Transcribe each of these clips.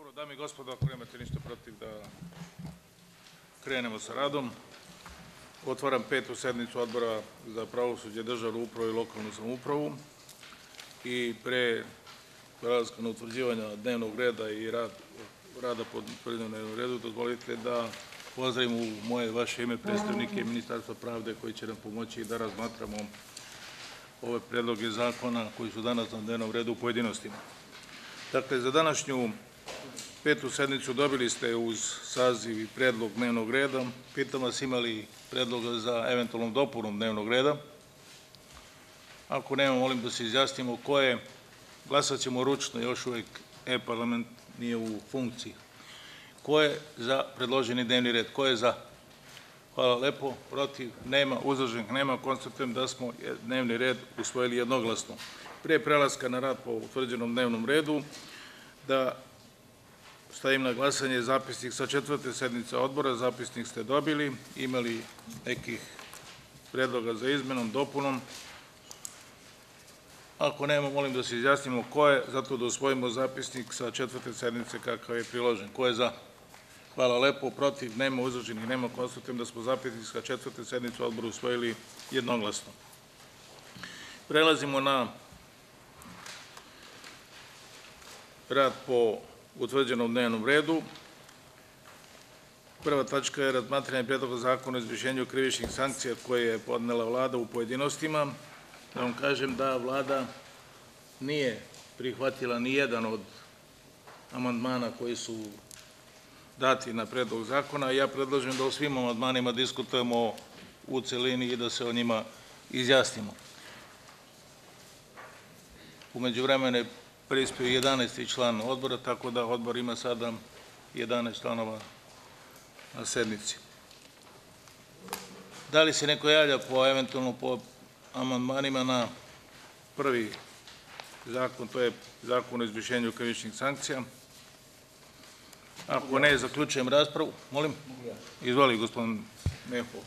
Dobro, dame i gospodo, ako nemate ništa protiv da krenemo sa radom, otvaram 5. sednicu Odbora za pravosuđe, državnu upravu i lokalnu samoupravu i pre prelaska na utvrđivanja dnevnog reda i rada po dnevnom redu, dozvolite da pozdravim u moje i vaše ime predstavnike Ministarstva pravde koji će nam pomoći da razmatramo ove predloge zakona koji su danas na dnevnom redu u pojedinostima. Dakle, za današnju 5. sednicu dobili ste uz saziv i predlog dnevnog reda. Pitam vas ima li predloga za eventualnom dopunom dnevnog reda? Ako nema, molim da se izjasnimo ko je. Glasat ćemo ručno, još uvek e-parlament nije u funkciji. Ko je za predloženi dnevni red? Ko je za? Hvala lepo. Protiv? Nema. Uzdržanih? Nema. Konstatujem da smo dnevni red usvojili jednoglasno. Pre prelaska na rad po utvrđenom dnevnom redu, da stavim na glasanje zapisnik sa 4. sednice odbora. Zapisnik ste dobili. Imali nekih predloga za izmenom, dopunom? Ako nema, molim da se izjasnimo ko je, zato da usvojimo zapisnik sa 4. sednice kakav je priložen. Ko je za? Hvala lepo. Protiv? Nema. Uzdržanih? Nema. Konstatujem da smo zapisnik sa 4. sednice odbora usvojili jednoglasno. Prelazimo na rad po utvrđenom dnevnom redu. Prva tačka je razmatranje predloga zakona o izvršenju krivičnih sankcija koje je podnela Vlada u pojedinostima. Da vam kažem da Vlada nije prihvatila ni jedan od amandmana koji su dati na predlog zakona. Ja predlažem da o svim amandmanima diskutujemo u celini i da se o njima izjasnimo. Umeđu vremenu je prispeo 11. član odbora, tako da odbor ima sada 11 članova na sednici. Da li se neko javlja eventualno po amandmanima na prvi zakon, to je zakon o izvršenju krivičnih sankcija? Ako ne, zaključujem raspravu. Molim? Izvoli, gospodin Meho.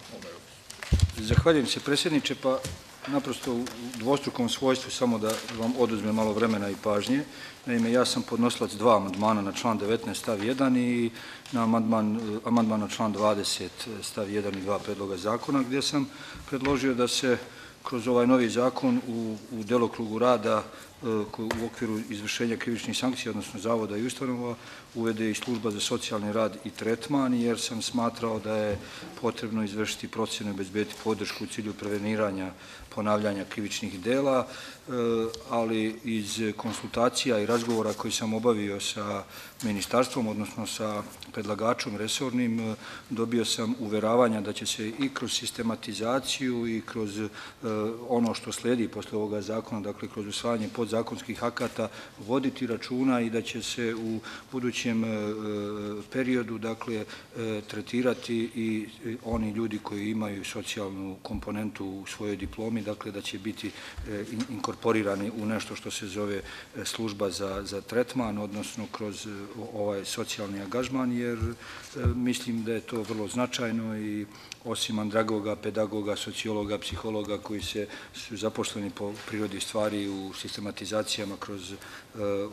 Zahvaljujem se, predsjedniče, pa naprosto u dvostrukom svojstvu samo da vam oduzmem malo vremena i pažnje. Naime, ja sam podnosilac 2 amandmana na član 19 stav 1 i na amandman na član 20 stav 1 i 2 predloga zakona, gdje sam predložio da se kroz ovaj novi zakon u delokrugu rada u okviru izvršenja krivičnih sankcija, odnosno zavoda i ustanova, uvede i služba za socijalni rad i tretman, jer sam smatrao da je potrebno izvršiti procenu i obezbediti podršku u cilju preveniranja ponavljanja krivičnih dela, ali iz konsultacija i razgovora koji sam obavio sa ministarstvom, odnosno sa predlagačom resornim, dobio sam uveravanja da će se i kroz sistematizaciju i kroz ono što sledi posle ovoga zakona, dakle kroz usvajanje podzakonskih akata, voditi računa i da će se u budućem periodu, dakle, tretirati i oni ljudi koji imaju socijalnu komponentu u svojoj diplomi, dakle, da će biti inkorporirani u nešto što se zove služba za tretman, odnosno kroz ovaj socijalni angažman, jer mislim da je to vrlo značajno i osim andragoga, pedagoga, sociologa, psihologa koji su zaposleni po prirodi stvari u sistematizacijama kroz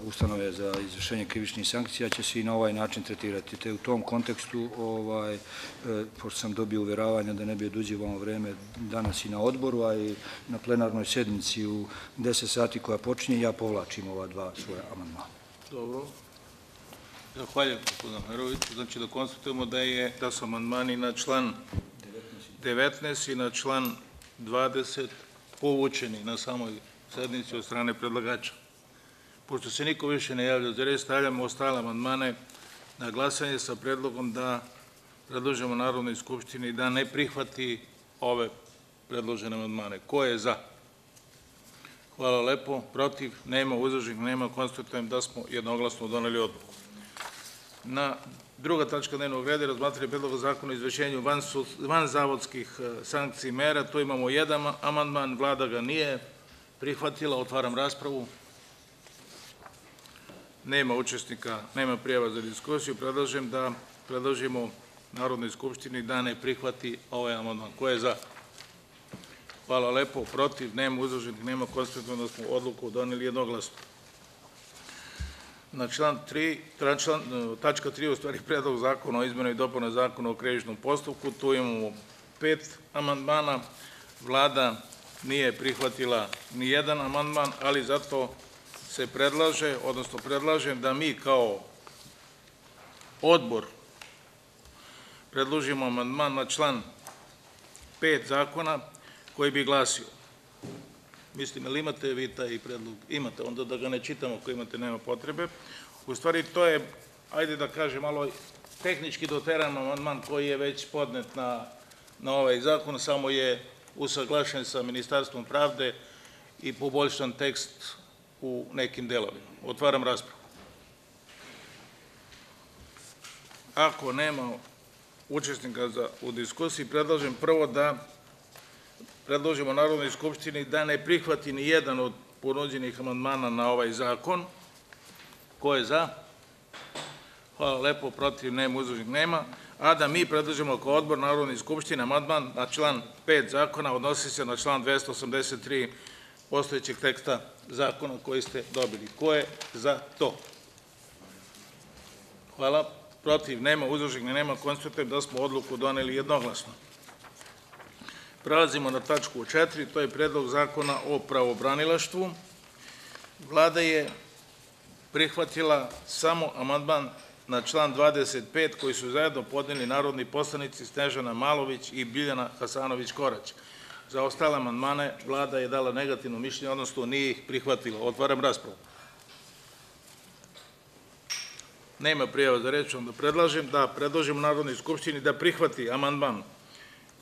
ustanove za izvršenje krivičnih sankcija, će se i na ovaj način tretirati. Te u tom kontekstu, pošto sam dobio uveravanja da ne bi oduživao vreme danas i na odboru, a i na plenarnoj sednici u 10 sati koja počinje, ja povlačim ova 2 svoja amandmana. Dobro. Zahvaljujem, gospodine Meroviću. Znači da konstatujemo da su amandmani na član 19 i na član 20 povučeni na samoj sednici od strane predlagača. Pošto se niko više ne javlja za reč, stavljamo ostale amandmane na glasanje sa predlogom da predložimo Narodnoj skupštini da ne prihvati ove predložene amandmane. Ko je za? Hvala lepo. Protiv? Nema. Uzdržanih? Nema. Konstatujem da smo jednoglasno doneli odluku. Druga tačka dnevnog reda je razmatranje predloga zakona o izvršenju vanzavodskih sankcija i mera. Tu imamo jedan amandman, Vlada ga nije prihvatila. Otvaram raspravu. Nema učesnika, nema prijava za diskusiju. Predlažem da predložimo Narodnoj skupštini da ne prihvati ovaj amandman. Ko je za? Hvala lepo. Protiv? Nema. Uzdržanih? Nema. Konstatujem da smo odluku doneli jednoglasno. Na član 3, tačka 3, u stvari predlog zakona o izmeni i dopuni zakona o krivičnom postupku, tu imamo 5 amandmana. Vlada nije prihvatila ni jedan amandman, ali zato se predlaže, odnosno predlažem da mi kao odbor predložimo amandman na član 5 zakona koji bi glasio. Mislim, ali imate vi taj predlog? Imate, onda da ga ne čitamo, ako imate, nema potrebe. U stvari, to je, ajde da kažem, malo tehnički doteran amandman koji je već podnet na ovaj zakon, samo je usaglašen sa Ministarstvom pravde i poboljšan tekst u nekim delovima. Otvaram raspravu. Ako nema učesnika u diskusiji, predlažem prvo da predložimo Narodnoj skupštini da ne prihvati ni jedan od ponuđenih amandmana na ovaj zakon. Ko je za? Hvala lepo, protiv nema, uzdržanih nema. A da mi predložimo kao odbor Narodne skupštine amandman na član 5 zakona, odnosi se na član 283 postojećeg teksta zakona koji ste dobili. Ko je za to? Hvala. Protiv nema, uzdržanih nema. Konstatujem da smo odluku doneli jednoglasno. Prelazimo na tačku 4, to je predlog zakona o pravobranilaštvu. Vlada je prihvatila samo amandman na član 25 koji su zajedno podneli narodni poslanici Snežana Malović i Biljana Hasanović-Korać. Za ostale amandmane Vlada je dala negativno mišljenje, odnosno nije ih prihvatila. Otvaram raspravu. Nema prijava za reč, onda predlažem da predložimo Narodnoj skupštini da prihvati amandman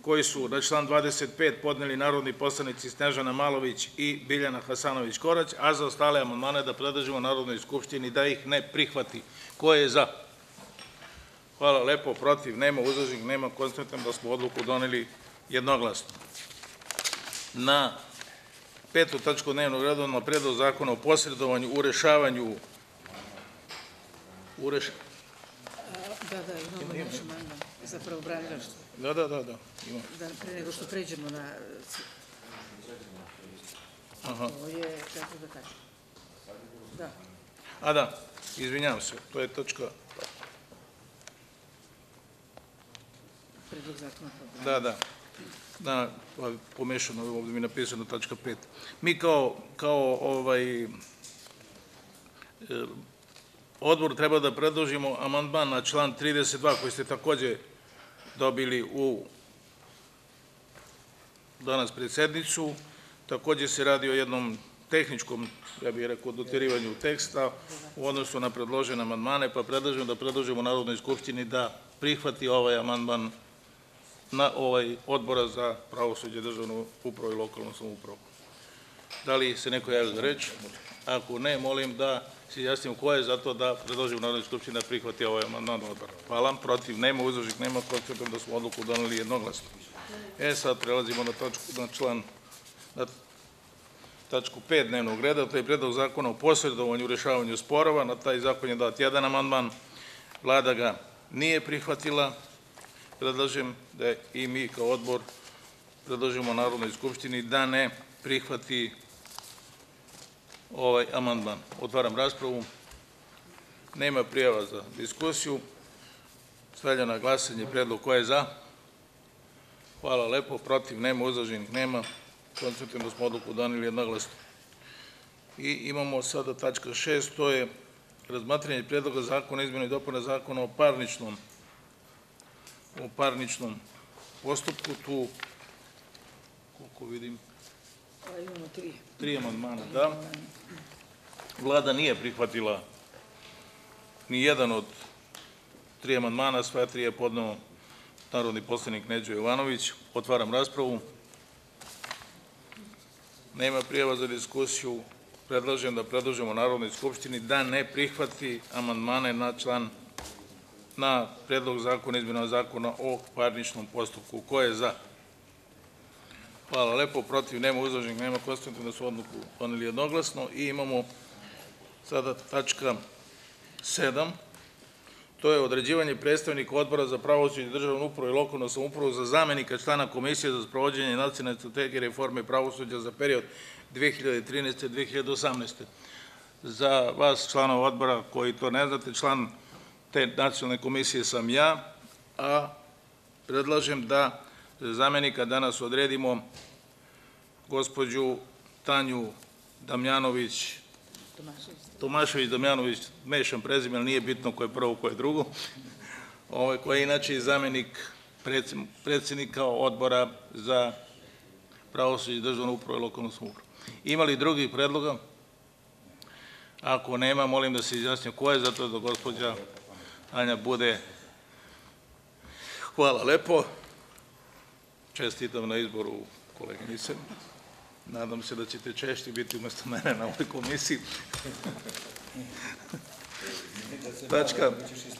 koji su na član 25 podneli narodni poslanici Snežana Malović i Biljana Hasanović-Korać, a za ostale amandmane da predložimo Narodnoj skupštini da ih ne prihvati. Ko je za? Hvala lepo, protiv nema, uzdržanih nema. Konstatujem da smo odluku doneli jednoglasno. Na 5. tačku dnevnog reda, na predlog zakona o posredovanju u rešavanju imamo naš amandman za pravobranilaštvo. Da. Pre nego što pređemo na... Ovo je, kako da kažem? Da. Da, izvinjavam se, to je tačka... Predlog zakona o pravobranilaštvu. Da, pomešano, ovdje mi je napisano tačka 5. Mi kao odbor treba da predložimo amandman na član 32 koji ste takođe dobili danas pred sednicu. Takođe se radi o jednom tehničkom, ja bih rekao, doterivanju teksta u odnosu na predložene amandmane, pa predlažem da predložimo Narodnoj skupštini da prihvati ovaj amandman na ovaj odbora za pravosuđe, državnu upravu i lokalnu samoupravu. Da li se neko javlja za reč? Ako ne, molim da se izjasnimo ko je za to da predložimo Narodnoj skupštini da prihvati ovaj amandman odbora. Hvala. Protiv nema, uzdržanih nema. Konstatujem da smo odluku doneli jednoglasno. Sad prelazimo na tačku 5 dnevnog reda, to je predlog zakona o posredovanju u rešavanju sporova. Na taj zakon je dat jedan amandman. Vlada ga nije prihvatila. Predlažem da i mi kao odbor predložimo Narodnoj skupštini da ne prihvati ovaj amandman. Otvaram raspravu. Nema prijava za diskusiju. Stavljam na glasanje predlog. Ko je za? Hvala lepo. Protiv nema, uzdržanih nema. Konstatujem da smo odluku doneli jednoglasno. I imamo sada tačka 6, to je razmatranje predloga zakona o izmeni i dopuni zakona o parničnom postupku. Tu, koliko vidim, Imamo 3 amandmana, da. Vlada nije prihvatila ni jedan od 3 amandmana, sva 3 je podneo narodni poslanik Neđo Jovanović. Otvaram raspravu. Nema prijava za diskusiju. Predlažem da predložimo Narodnoj skupštini da ne prihvati amandmane na predlog zakona o izmenama zakona o parničnom postupku. Ko je za? Hvala lepo. Protiv nema, uzdržanih nema. Konstatujem da su odluku doneli jednoglasno. I imamo sada tačka 7. To je određivanje predstavnika odbora za pravosuđe, državnu upravu i lokalnu samoupravu za zamenika člana Komisije za sprovođenje nacionalne strategije reforme pravosuđa za period 2013. – 2018. Za vas, članova odbora, koji to ne znate, član te nacionalne komisije sam ja, a predlažem da za zamenika danas odredimo gospođu Tanju Tomašević-Damjanović, mešam prezime, ali nije bitno ko je prvo, ko je drugo, koja je inače i zamenik predsednika odbora za pravosuđe, državnu upravu i lokalnu samoupravu. Ima li drugih predloga? Ako nema, molim da se izjasnimo ko je za to da gospođa Anja bude. Hvala lepo. Čestitam na izboru koleginice. Nadam se da ćete češće biti umesto mene na ovoj komisiji. Tačka.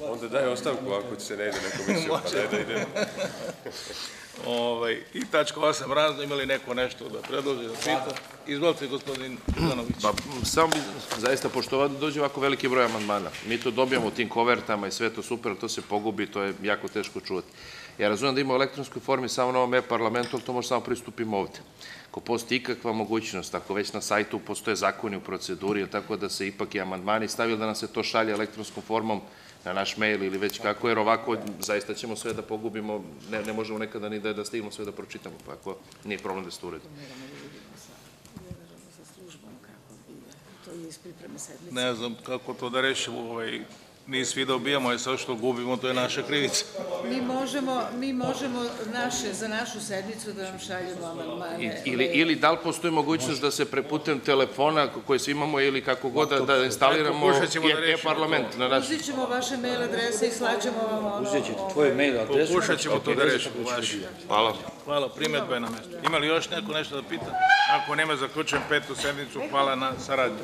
Onda daj ostavku ako se ne ide na komisiju, pa daj da idemo. I tačka 8 razno, imali neko nešto da predloži, da pita? Izvolite, gospodin Ivanović. Samo bi zaista, pošto dođe ovako veliki broj amandmana, mi to dobijamo u tim kovertama i sve to super, to se pogubi, to je jako teško čuvati. Ja razumijem da ima u elektronskoj formi samo na ovom e-parlamentu, ali to može samo pristupimo ovde. Ako postoji ikakva mogućnost, ako već na sajtu postoje zakoni u proceduri, tako da se ipak i amandmani stavili da nam se to šalje elektronskom formom na naš mail ili već kako, jer ovako zaista ćemo sve da pogubimo, ne možemo nekada ni da stignemo sve da pročitamo, pa ako nije problem da se to uredi. Ne znam kako to da rešimo, mi svi dobijamo, i sve što gubimo, to je naša krivica. Mi možemo za našu sednicu da vam šaljemo amandmane. Ili da li postoji mogućnost da se preputem telefona koje svi imamo ili kako god da instaliramo e-parlament na naš... Uzet ćemo vaše mail adrese i slađemo vam ono... Uzet ćete tvoje mail adresu. Pokušat ćemo to da rešimo. Hvala. Hvala, primetba je na mestu. Ima li još neko nešto da pita? Ako nema, zaključujem 5. sednicu. Hvala na saradnju.